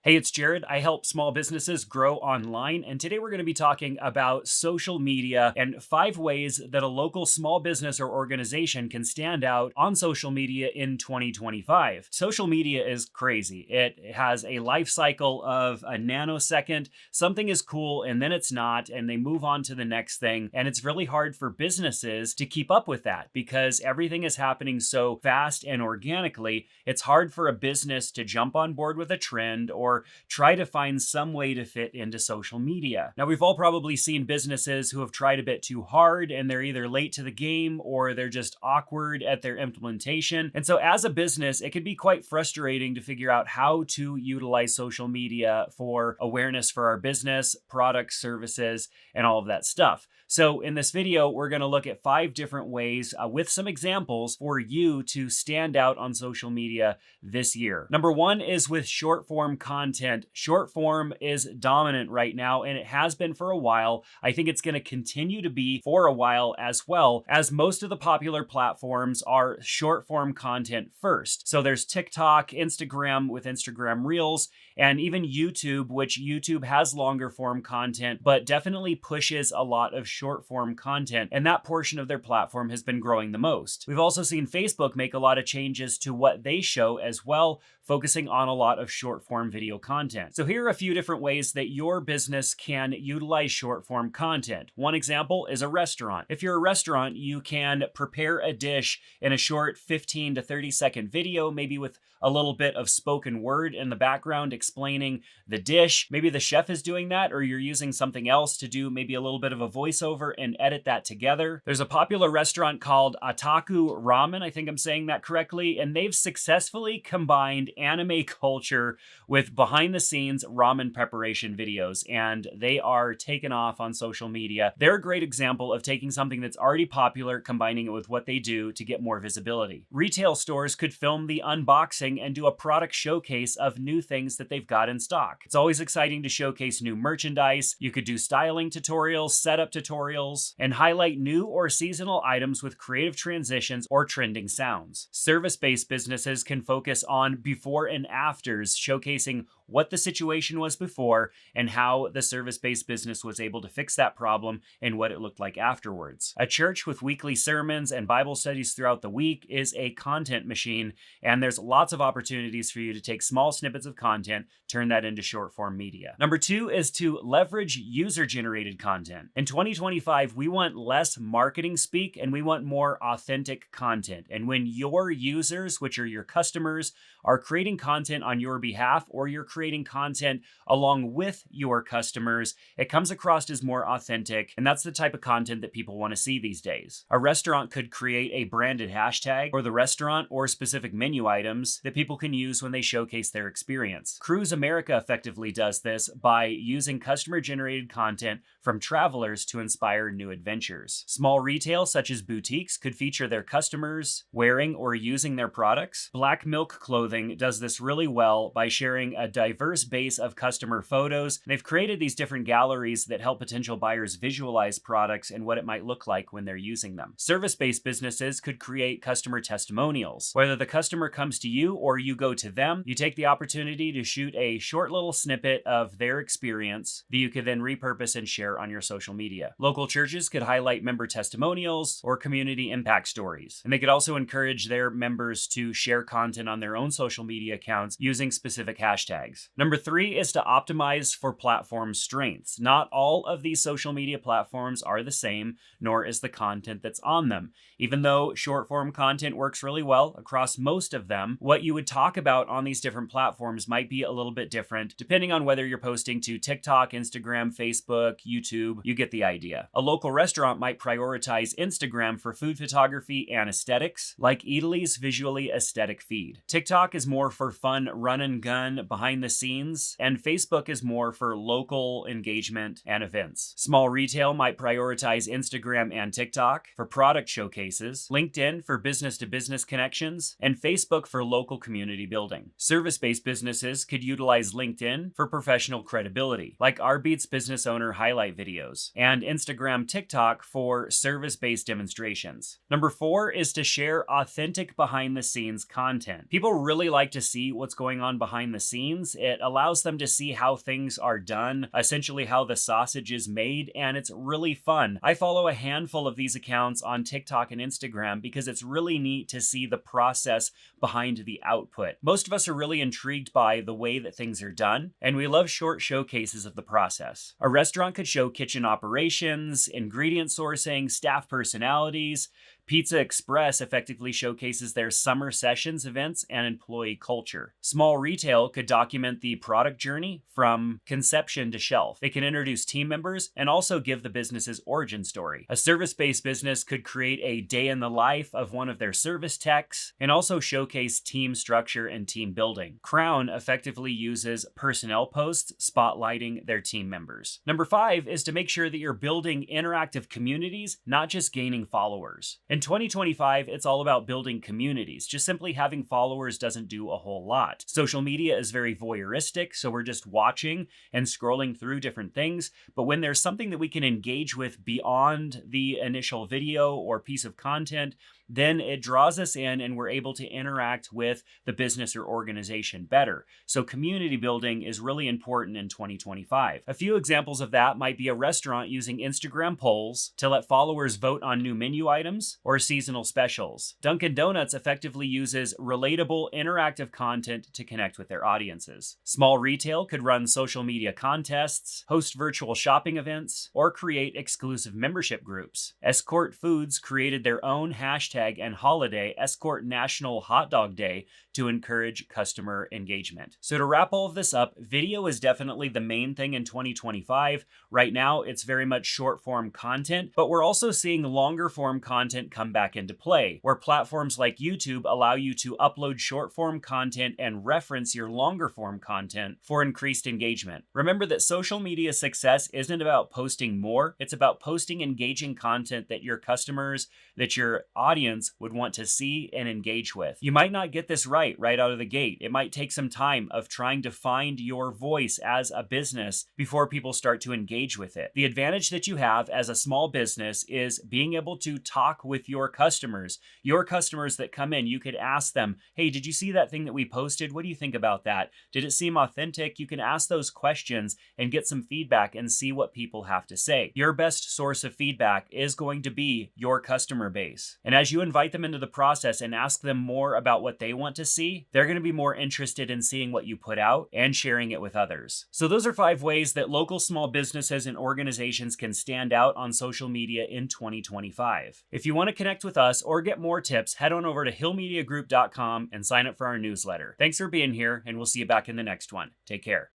Hey, it's Jared. I help small businesses grow online, and today we're going to be talking about social media and 5 ways that a local small business or organization can stand out on social media in 2025. Social media is crazy. It has a life cycle of a nanosecond. Something is cool and then it's not, and they move on to the next thing. And it's really hard for businesses to keep up with that because everything is happening so fast and organically. It's hard for a business to jump on board with a trend or try to find some way to fit into social media. Now, we've all probably seen businesses who have tried a bit too hard and they're either late to the game or they're just awkward at their implementation. And so, as a business, it can be quite frustrating to figure out how to utilize social media for awareness for our business, products, services, and all of that stuff. So, in this video, we're going to look at 5 different ways with some examples for you to stand out on social media this year. Number one is with short form content. Short form is dominant right now, and it has been for a while. I think it's going to continue to be for a while as well, as most of the popular platforms are short form content first. So there's TikTok, Instagram with Instagram Reels, and even YouTube, which YouTube has longer form content, but definitely pushes a lot of short form content. And that portion of their platform has been growing the most. We've also seen Facebook make a lot of changes to what they show as well, focusing on a lot of short form video content. So here are a few different ways that your business can utilize short form content. One example is a restaurant. If you're a restaurant, you can prepare a dish in a short 15 to 30-second video, maybe with a little bit of spoken word in the background explaining the dish. Maybe the chef is doing that, or you're using something else to do maybe a little bit of a voiceover and edit that together. There's a popular restaurant called Ataku Ramen, I think I'm saying that correctly, and they've successfully combined anime culture with behind the scenes ramen preparation videos, and they are taken off on social media. They're a great example of taking something that's already popular, combining it with what they do to get more visibility. Retail stores could film the unboxing and do a product showcase of new things that they've got in stock. It's always exciting to showcase new merchandise. You could do styling tutorials, setup tutorials, and highlight new or seasonal items with creative transitions or trending sounds. Service-based businesses can focus on before and afters, showcasing what the situation was before and how the service-based business was able to fix that problem and what it looked like afterwards. A church with weekly sermons and Bible studies throughout the week is a content machine, and there's lots of opportunities for you to take small snippets of content, turn that into short form media. Number two is to leverage user-generated content. In 2025, we want less marketing speak and we want more authentic content. And when your users, which are your customers, are creating content on your behalf, or you're creating content along with your customers, it comes across as more authentic, and that's the type of content that people want to see these days. A restaurant could create a branded hashtag for the restaurant or specific menu items that people can use when they showcase their experience. Cruise America effectively does this by using customer-generated content from travelers to inspire new adventures. Small retail, such as boutiques, could feature their customers wearing or using their products. Black Milk Clothing does this really well by sharing a diverse base of customer photos. They've created these different galleries that help potential buyers visualize products and what it might look like when they're using them. Service-based businesses could create customer testimonials. Whether the customer comes to you or you go to them, you take the opportunity to shoot a short little snippet of their experience that you could then repurpose and share on your social media. Local churches could highlight member testimonials or community impact stories. And they could also encourage their members to share content on their own social media accounts using specific hashtags. Number three is to optimize for platform strengths. Not all of these social media platforms are the same, nor is the content that's on them. Even though short form content works really well across most of them, what you would talk about on these different platforms might be a little bit different depending on whether you're posting to TikTok, Instagram, Facebook, YouTube. You get the idea. A local restaurant might prioritize Instagram for food photography and aesthetics, like Eataly's visually aesthetic feed. TikTok is more for fun run and gun behind the scenes, and Facebook is more for local engagement and events. Small retail might prioritize Instagram and TikTok for product showcases, LinkedIn for business-to-business connections, and Facebook for local community building. Service-based businesses could utilize LinkedIn for professional credibility, like Arbeat's business owner highlight videos, and Instagram TikTok for service-based demonstrations. Number four is to share authentic behind-the-scenes content. People really like to see what's going on behind the scenes, it allows them to see how things are done, essentially how the sausage is made, and it's really fun. I follow a handful of these accounts on TikTok and Instagram because it's really neat to see the process behind the output. Most of us are really intrigued by the way that things are done, and we love short showcases of the process. A restaurant could show kitchen operations, ingredient sourcing, staff personalities. Pizza Express effectively showcases their summer sessions events and employee culture. Small retail could document the product journey from conception to shelf. They can introduce team members and also give the business's origin story. A service-based business could create a day in the life of one of their service techs and also showcase team structure and team building. Crown effectively uses personnel posts spotlighting their team members. Number 5 is to make sure that you're building interactive communities, not just gaining followers. In 2025, it's all about building communities. Just simply having followers doesn't do a whole lot. Social media is very voyeuristic, so we're just watching and scrolling through different things. But when there's something that we can engage with beyond the initial video or piece of content, then it draws us in and we're able to interact with the business or organization better. So community building is really important in 2025. A few examples of that might be a restaurant using Instagram polls to let followers vote on new menu items or seasonal specials. Dunkin' Donuts effectively uses relatable, interactive content to connect with their audiences. Small retail could run social media contests, host virtual shopping events, or create exclusive membership groups. Escort Foods created their own hashtag and holiday, Escort National Hot Dog Day, to encourage customer engagement. So to wrap all of this up, video is definitely the main thing in 2025. Right now, it's very much short form content, but we're also seeing longer form content come back into play, where platforms like YouTube allow you to upload short form content and reference your longer form content for increased engagement. Remember that social media success isn't about posting more, it's about posting engaging content that your customers, that your audience would want to see and engage with. You might not get this right out of the gate. It might take some time of trying to find your voice as a business before people start to engage with it. The advantage that you have as a small business is being able to talk with your customers. Your customers that come in, you could ask them, hey, did you see that thing that we posted? What do you think about that? Did it seem authentic? You can ask those questions and get some feedback and see what people have to say. Your best source of feedback is going to be your customer base. And as you invite them into the process and ask them more about what they want to see, they're going to be more interested in seeing what you put out and sharing it with others. So those are 5 ways that local small businesses and organizations can stand out on social media in 2025. If you want to connect with us or get more tips, head on over to hillmediagroup.com and sign up for our newsletter. Thanks for being here, and we'll see you back in the next one. Take care.